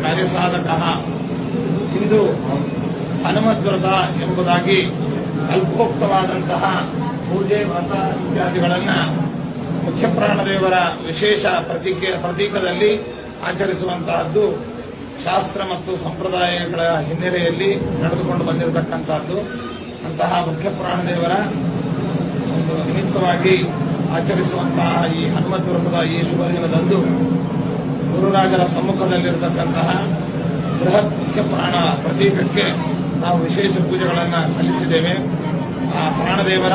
ಕಾರ್ಯಸಾಧಕ ಇಂದು ಹನುಮದ್ವ್ರತ ಎಂಬುದಾಗಿ ಅಲ್ಪೋಕ್ತವಾದಂತಹ ಪೂಜೆ ವ್ರತ ಇತ್ಯಾದಿಗಳನ್ನು ಮುಖ್ಯ ಪ್ರಾಣದೇವರ ವಿಶೇಷ ಪ್ರತೀಕದಲ್ಲಿ ಆಚರಿಸುವಂತಹದ್ದು ಶಾಸ್ತ್ರ ಮತ್ತು ಸಂಪ್ರದಾಯಗಳ ಹಿನ್ನೆಲೆಯಲ್ಲಿ ನಡೆದುಕೊಂಡು ಬಂದಿರತಕ್ಕಂತಹದ್ದು. ಅಂತಹ ಮುಖ್ಯ ಪ್ರಾಣದೇವರ ಒಂದು ನಿಮಿತ್ತವಾಗಿ ಆಚರಿಸುವಂತಹ ಈ ಹನುಮದ್ವ್ರತದ ಈ ಶುಭ ದಿನದಂದು ಗುರುರಾಜರ ಸಮ್ಮುಖದಲ್ಲಿರತಕ್ಕಂತಹ ಬೃಹತ್ ಮುಖ್ಯ ಪ್ರಾಣ ಪ್ರತೀಕಕ್ಕೆ ನಾವು ವಿಶೇಷ ಪೂಜೆಗಳನ್ನು ಸಲ್ಲಿಸಿದ್ದೇವೆ. ಆ ಪ್ರಾಣದೇವರ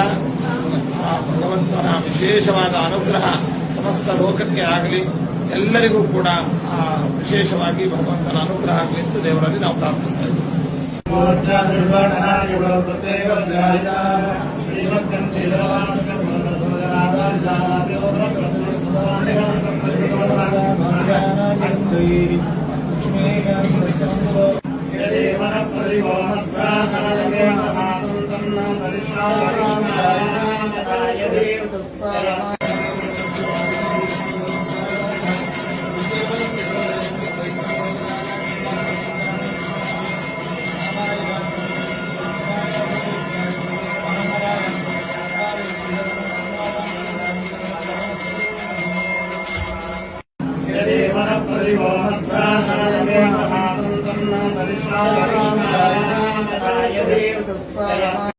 ಭಗವಂತನ ವಿಶೇಷವಾದ ಅನುಗ್ರಹ ಸಮಸ್ತ ಲೋಕಕ್ಕೆ ಆಗಲಿ, ಎಲ್ಲರಿಗೂ ಕೂಡ ವಿಶೇಷವಾಗಿ ಭಗವಂತನ ಅನುಗ್ರಹ ಆಗಲಿ ಎಂದು ದೇವರಲ್ಲಿ ನಾವು ಪ್ರಾರ್ಥಿಸ್ತಾ ಇದ್ದೇವೆ.